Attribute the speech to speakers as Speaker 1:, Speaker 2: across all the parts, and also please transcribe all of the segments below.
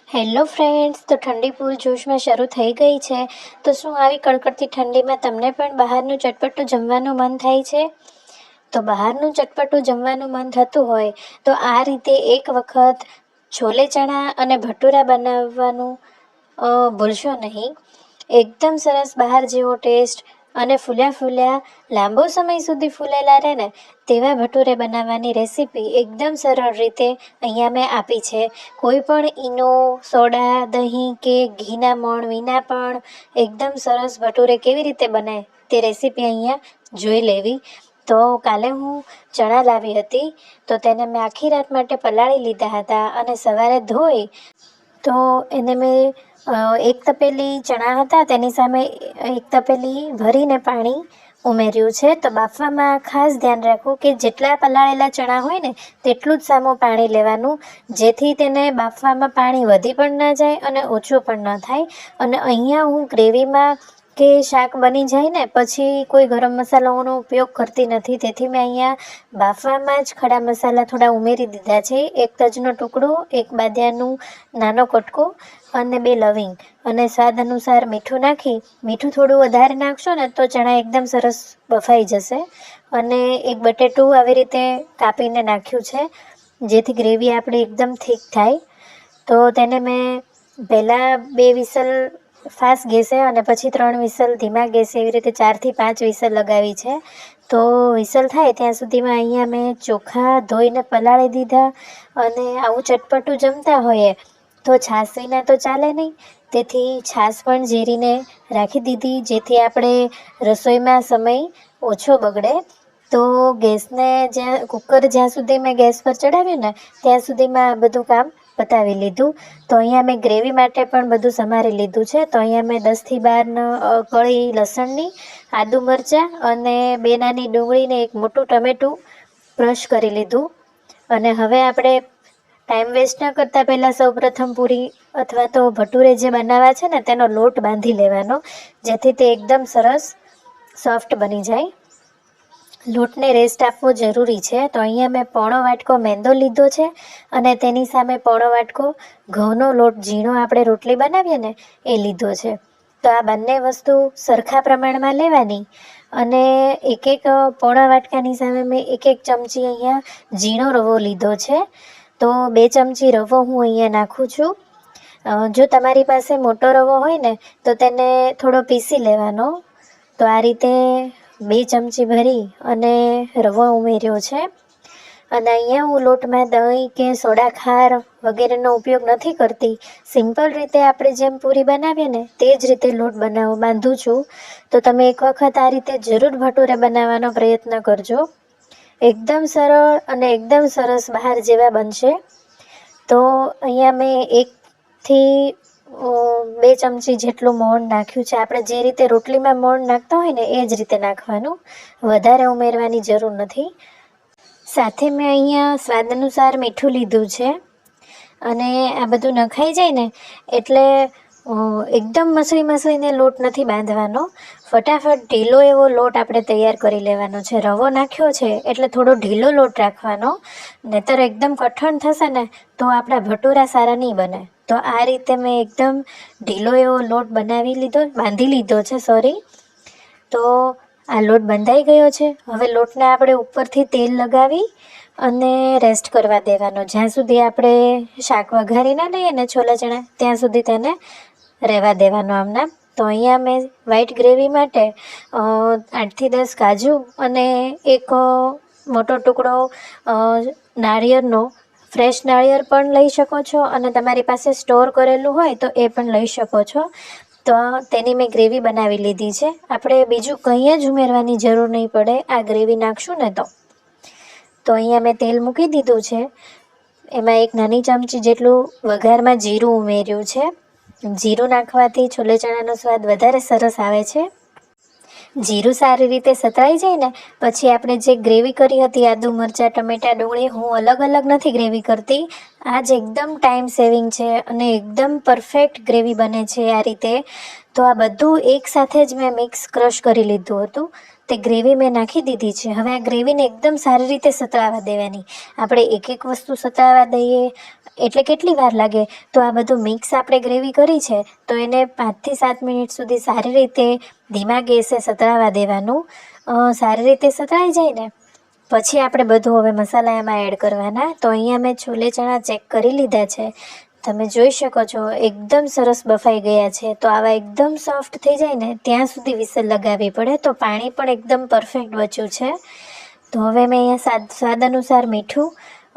Speaker 1: Hello friends, તો ઠંડી પૂરજોશમાં શરૂ થઈ ગઈ છે. તો શું આવી કડકડતી ઠંડીમાં તમને પણ બહારનું ચટપટું જમવાનું મન થાય છે? તો બહારનું ચટપટું જમવાનું મન થતું હોય તો આ રીતે એક વખત છોલે ચણા અને ભટુરા બનાવવાનું ભૂલશો નહીં. એકદમ સરસ બહાર જેવો ટેસ્ટ અને ફૂલ્યા લાંબો સમય સુધી ફૂલેલા રહે ને તેવા ભટુરે બનાવવાની રેસીપી એકદમ સરળ રીતે અહીંયા મેં આપી છે. કોઈ પણ ઈનો, સોડા, દહીં કે ઘીના મોણ વિના પણ એકદમ સરસ ભટુરે કેવી રીતે બને તે રેસીપી અહીંયા જોઈ લેવી. તો કાલે હું ચણા લાવી હતી, તો તેને મેં આખી રાત માટે પલાળી લીધા હતા અને સવારે ધોઈ તો એને મેં એક તપેલી ચણા હતા તેની સામે એક તપેલી ભરીને પાણી ઉમેર્યું છે. તો બાફવામાં ખાસ ધ્યાન રાખવું કે જેટલા પલાળેલા ચણા હોય ને તેટલું જ સામું પાણી લેવાનું, જેથી તેને બાફવામાં પાણી વધી પણ ના જાય અને ઓછું પણ ન થાય. અને અહીંયા હું ગ્રેવીમાં કે શાક બની જાય ને પછી કોઈ ગરમ મસાલાઓનો ઉપયોગ કરતી નથી, તેથી મેં અહીંયા બાફવામાં જ ખડા મસાલા થોડા ઉમેરી દીધા છે. એક તજનો ટુકડો, એક બાદિયાનું નાનો કટકો અને 2 લવિંગ અને સ્વાદ અનુસાર મીઠું નાખી, મીઠું થોડું વધારે નાખશો ને તો ચણા એકદમ સરસ બફાઈ જશે. અને એક બટેટું આવી રીતે કાપીને નાખ્યું છે, જેથી ગ્રેવી આપણી એકદમ થીક થાય. તો તેને મેં પહેલાં 2 વિસલ ફાસ્ટ ગેસે અને પછી 3 વિસલ ધીમા ગેસે એવી રીતે 4 થી 5 વિસલ લગાવી છે. તો વિસલ થાય ત્યાં સુધીમાં અહીંયા મેં ચોખા ધોઈને પલાળી દીધા. અને આવું ચટપટું જમતા હોઈએ તો છાશ વિના તો ચાલે નહીં, તેથી છાશ પણ ઝેરીને રાખી દીધી, જેથી આપણે રસોઈમાં સમય ઓછો બગડે. તો ગેસને જ્યાં સુધી મેં ગેસ પર ચડાવ્યું ને ત્યાં સુધીમાં આ બધું કામ પતાવી લીધું. તો અહીંયા મેં ગ્રેવી માટે પણ બધું સમારી લીધું છે. તો અહીંયા મેં 10 થી 12 કળી લસણની, આદુ મરચાં અને 2 નાની ડુંગળીને 1 મોટું ટમેટું ક્રશ કરી લીધું. અને હવે આપણે ટાઈમ વેસ્ટ ન કરતાં પહેલાં સૌપ્રથમ પૂરી અથવા તો ભટુરે જે બનાવવા છે ને તેનો લોટ બાંધી લેવાનો, જેથી તે એકદમ સરસ સોફ્ટ બની જાય. લોટને રેસ્ટ આપવો જરૂરી છે. તો અહીંયા મેં પોણો વાટકો મેંદો લીધો છે અને તેની સામે પોણો વાટકો ઘઉંનો લોટ, ઝીણો આપણે રોટલી બનાવીએ ને એ લીધો છે. તો આ બંને વસ્તુ સરખા પ્રમાણમાં લેવાની. અને એક પોણા વાટકાની સામે મેં 1 ચમચી અહીંયા ઝીણો રવો લીધો છે. તો 2 ચમચી રવો હું અહીંયા નાખું છું. જો તમારી પાસે મોટો રવો હોય ને તો તેને થોડો પીસી લેવાનો. તો આ રીતે 2 ચમચી ભરી અને રવો ઉમેર્યો છે. અને અહીંયા હું લોટમાં દહીં કે સોડા ખાર વગેરેનો ઉપયોગ નથી કરતી. સિમ્પલ રીતે આપણે જેમ પૂરી બનાવીએ ને તે જ રીતે લોટ બાંધું છું. તો તમે એક વખત આ રીતે જરૂર ભટુરે બનાવવાનો પ્રયત્ન કરજો. એકદમ સરળ અને એકદમ સરસ બહાર જેવા બનશે. તો અહીંયા મેં 1 થી 2 ચમચી જેટલું મોણ નાખ્યું છે. આપણે જે રીતે રોટલીમાં મોણ નાખતા હોય ને એ જ રીતે નાખવાનું, વધારે ઉમેરવાની જરૂર નથી. સાથે મેં અહીંયા સ્વાદ અનુસાર મીઠું લીધું છે. અને આ બધું નખાઈ જાય ને એટલે એકદમ મસળીને લોટ નથી બાંધવાનો, ફટાફટ ઢીલો એવો લોટ આપણે તૈયાર કરી લેવાનો છે. રવો નાખ્યો છે એટલે થોડો ઢીલો લોટ રાખવાનો, નહીંતર એકદમ કઠણ થશે ને તો આપણા ભટુરા સારા નહીં બને. તો આ રીતે મેં એકદમ ઢીલો એવો લોટ બાંધી લીધો છે. તો આ લોટ બંધાઈ ગયો છે. હવે લોટને આપણે ઉપરથી તેલ લગાવી અને રેસ્ટ કરવા દેવાનો. જ્યાં સુધી આપણે શાક વઘારી ના લઈએ ને છોલા ચણા ત્યાં સુધી તેને રહેવા દેવાનો આમનામ. તો અહીંયા મેં વ્હાઈટ ગ્રેવી માટે 8 થી 10 કાજુ અને 1 મોટો ટુકડો નાળિયેરનો, ફ્રેશ નાળિયેર પણ લઈ શકો છો અને તમારી પાસે સ્ટોર કરેલું હોય તો એ પણ લઈ શકો છો. તો તેની મેં ગ્રેવી બનાવી લીધી છે. આપણે બીજું કંઈ જ ઉમેરવાની જરૂર નહીં પડે આ ગ્રેવી નાખશું ને તો. અહીંયા મેં તેલ મૂકી દીધું છે. એમાં 1 નાની ચમચી જેટલું વઘારમાં જીરું ઉમેર્યું છે. જીરું નાખવાથી છોલે ચણાનો સ્વાદ વધારે સરસ આવે છે. જીરું સારી રીતે સતળાઈ જાય ને પછી આપણે જે ગ્રેવી કરી હતી આદુ મરચાં ટમેટાં ડુંગળી, હું અલગ નથી ગ્રેવી કરતી. આ જ એકદમ ટાઈમ સેવિંગ છે અને એકદમ પરફેક્ટ ગ્રેવી બને છે આ રીતે. તો આ બધું એકસાથે જ મેં ક્રશ કરી લીધું હતું. તે ગ્રેવી મેં નાખી દીધી છે. હવે આ ગ્રેવીને એકદમ સારી રીતે સતળાવા દેવાની. આપણે એક એક વસ્તુ સતળાવા દઈએ એટલે કેટલી વાર લાગે? તો આ બધું મિક્સ આપણે ગ્રેવી કરી છે તો એને 5 થી 7 મિનિટ સુધી સારી રીતે ધીમા ગેસે સતળાવા દેવાનું. સારી રીતે સતળાઈ જાય ને પછી આપણે બધું હવે મસાલા એમાં એડ કરવાના. તો અહીંયા મેં છોલે ચણા ચેક કરી લીધા છે. તમે જોઈ શકો છો એકદમ સરસ બફાઈ ગયા છે. તો આવા એકદમ સોફ્ટ થઈ જાય ને ત્યાં સુધી વિસલ લગાવવી પડે. તો પાણી પણ એકદમ પરફેક્ટ બચ્યું છે. તો હવે મેં અહીંયા સ્વાદ અનુસાર મીઠું,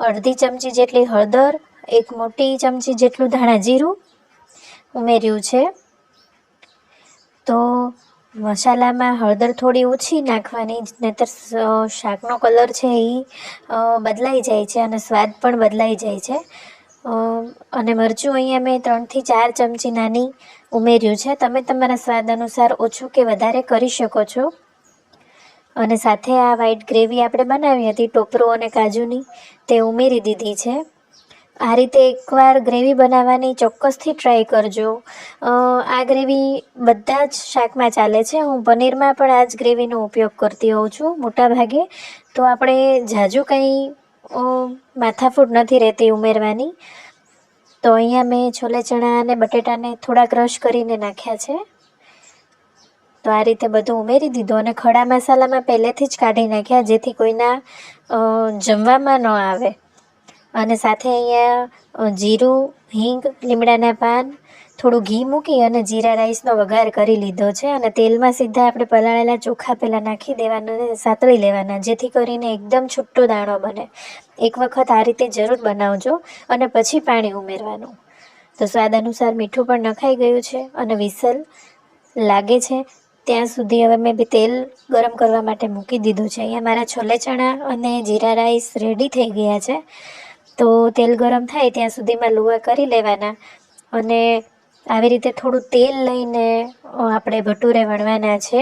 Speaker 1: અડધી ચમચી જેટલી હળદર, 1 મોટી ચમચી જેટલું ધાણા જીરું ઉમેર્યું છે. તો મસાલામાં હળદર થોડી ઓછી નાખવાની, નહીંતર શાકનો કલર છે એ બદલાઈ જાય છે અને સ્વાદ પણ બદલાઈ જાય છે. અને મરચું અહીંયા મેં 3 થી 4 ચમચી નાની ઉમેર્યું છે. તમે તમારા સ્વાદ અનુસાર ઓછું કે વધારે કરી શકો છો. અને સાથે આ વ્હાઈટ ગ્રેવી આપણે બનાવી હતી ટોપરો અને કાજુની, તે ઉમેરી દીધી છે. આ રીતે એકવાર ગ્રેવી બનાવવાની ચોક્કસથી ટ્રાય કરજો. આ ગ્રેવી બધા જ શાકમાં ચાલે છે. હું પનીરમાં પણ આ જ ગ્રેવીનો ઉપયોગ કરતી હોઉં છું મોટા ભાગે. તો આપણે ઝાઝું કંઈ માથાફૂટ નથી રહેતી ઉમેરવાની. તો અહીંયા મેં છોલે ચણા અને બટેટાને થોડા ક્રશ કરીને નાખ્યા છે. તો આ રીતે બધું ઉમેરી દીધું અને ખડા મસાલામાં પહેલેથી જ કાઢી નાખ્યા જેથી કોઈના જમવામાં ન આવે. અને સાથે અહીંયા જીરું, હિંગ, લીમડાના પાન, થોડું ઘી મૂકી અને જીરા રાઈસનો વઘાર કરી લીધો છે. અને તેલમાં સીધા આપણે પલાળેલા ચોખા પહેલાં નાખી દેવાના અને સાતળી લેવાના જેથી કરીને એકદમ છૂટો દાણો બને. એક વખત આ રીતે જરૂર બનાવજો અને પછી પાણી ઉમેરવાનું. તો સ્વાદ અનુસાર મીઠું પણ નખાઈ ગયું છે અને વિસલ લાગે છે ત્યાં સુધી હવે મેં તેલ ગરમ કરવા માટે મૂકી દીધું છે. અહીંયા મારા છોલે ચણા અને જીરા રાઈસ રેડી થઈ ગયા છે. તો તેલ ગરમ થાય ત્યાં સુધીમાં લુવા કરી લેવાના અને આવી રીતે થોડું તેલ લઈને આપણે ભટુરે વણવાના છે.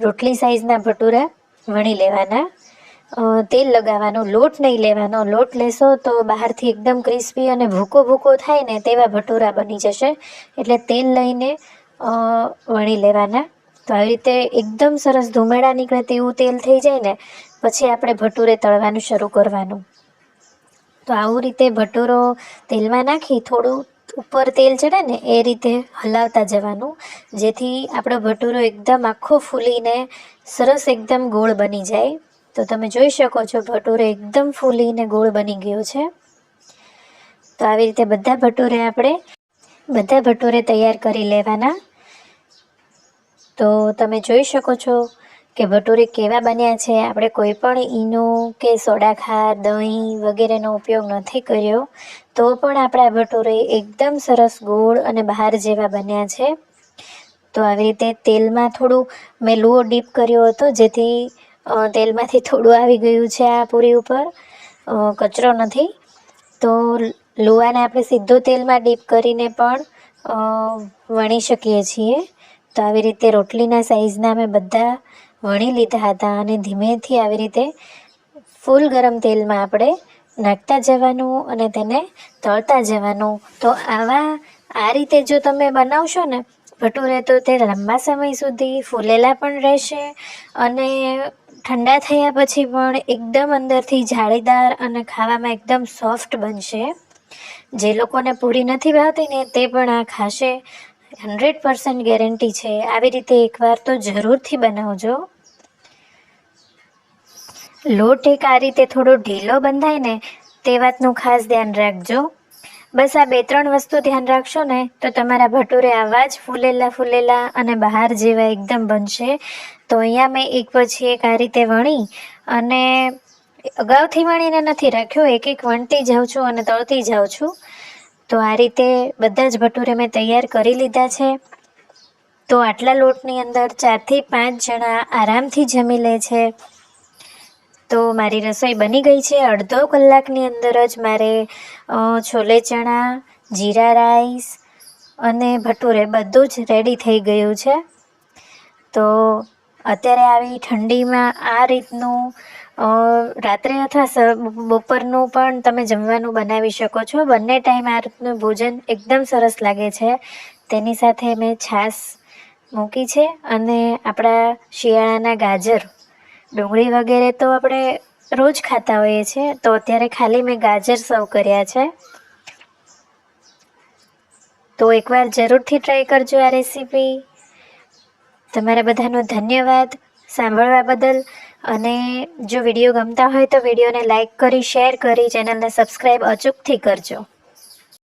Speaker 1: રોટલી સાઈઝના ભટુરા વણી લેવાના. તેલ લગાવવાનું, લોટ નહીં લેવાનો. લોટ લેશો તો બહારથી એકદમ ક્રિસ્પી અને ભૂકો ભૂકો થાય ને તેવા ભટુરા બની જશે. એટલે તેલ લઈને વણી લેવાના. તો આવી રીતે એકદમ સરસ ધુમાડા નીકળે તેવું તેલ થઈ જાય ને પછી આપણે ભટુરે તળવાનું શરૂ કરવાનું. તો આવું રીતે ભટુરો તેલમાં નાખી થોડું ઉપર તેલ ચડે ને એ રીતે હલાવતા જવાનું જેથી આપણો ભટુરો એકદમ આખો ફૂલીને સરસ એકદમ ગોળ બની જાય. તો તમે જોઈ શકો છો ભટુરો એકદમ ફૂલીને ગોળ બની ગયો છે. તો આવી રીતે બધા ભટુરે તૈયાર કરી લેવાના. તો તમે જોઈ શકો છો કે ભટુરે કેવા બન્યા છે. આપણે કોઈ પણ ઈનો કે સોડા ખાર, દહીં વગેરેનો ઉપયોગ નથી કર્યો તો પણ આપણા ભટુરે એકદમ સરસ ગોળ અને બહાર જેવા બન્યા છે. તો આવી રીતે તેલમાં થોડું મેં લુઓ ડીપ કર્યો હતો જેથી તેલમાંથી થોડું આવી ગયું છે આ પૂરી ઉપર, કચરો નથી. તો લુઆને આપણે સીધો તેલમાં ડીપ કરીને પણ વણી શકીએ છીએ. તો આવી રીતે રોટલીના સાઈઝના મેં બધા વણી લીધા હતા અને ધીમેથી આવી રીતે ફૂલ ગરમ તેલમાં આપણે નાખતા જવાનું અને તેને તળતા જવાનું. તો આ રીતે જો તમે બનાવશો ને ભટુરે તો તે લાંબા સમય સુધી ફૂલેલા પણ રહેશે અને ઠંડા થયા પછી પણ એકદમ અંદરથી જાળીદાર અને ખાવામાં એકદમ સોફ્ટ બનશે. જે લોકોને પૂરી નથી ભાવતી ને તે પણ આ ખાશે. 100% ગેરંટી છે. આવી રીતે એકવાર તો જરૂરથી બનાવજો. લોટ એક આ રીતે થોડો ઢીલો બંધાય ને તે વાતનું ખાસ ધ્યાન રાખજો. બસ આ 2-3 વસ્તુ ધ્યાન રાખશો ને તો તમારા ભટુરે આવા જ ફૂલેલા અને બહાર જેવા એકદમ બનશે. તો અહીંયા મેં એક પછી એક આ રીતે વણી અને અગાઉથી વણીને નથી રાખ્યો, એક વણતી જાઉં છું અને તળતી જાઉં છું. તો આ રીતે બધા જ ભટુરે મેં તૈયાર કરી લીધા છે. તો આટલા લોટની અંદર 4 થી 5 જણા આરામથી જમી લે છે. તો મારી રસોઈ બની ગઈ છે. અડધો કલાકની અંદર જ મારે છોલે ચણા, જીરા રાઈસ અને ભટુરે બધું જ રેડી થઈ ગયું છે. તો અત્યારે આવી ઠંડીમાં આ રીતનું રાત્રે અથવા બપોરનું પણ તમે જમવાનું બનાવી શકો છો. બંને ટાઈમ આ રીતનું ભોજન એકદમ સરસ લાગે છે. તેની સાથે મેં છાશ મૂકી છે અને આપણા શિયાળાના ગાજર ડુંગળી વગેરે તો આપણે રોજ ખાતા હોઈએ છીએ, તો અત્યારે ખાલી મેં ગાજર સર્વ કર્યા છે. તો એકવાર જરૂરથી ટ્રાય કરજો આ રેસીપી. તમારા બધાનો ધન્યવાદ સાંભળવા બદલ. અને જો વિડીયો ગમતા હોય તો વિડીયોને લાઈક કરી, શેર કરી, ચેનલને સબસ્ક્રાઈબ અચૂકથી કરજો.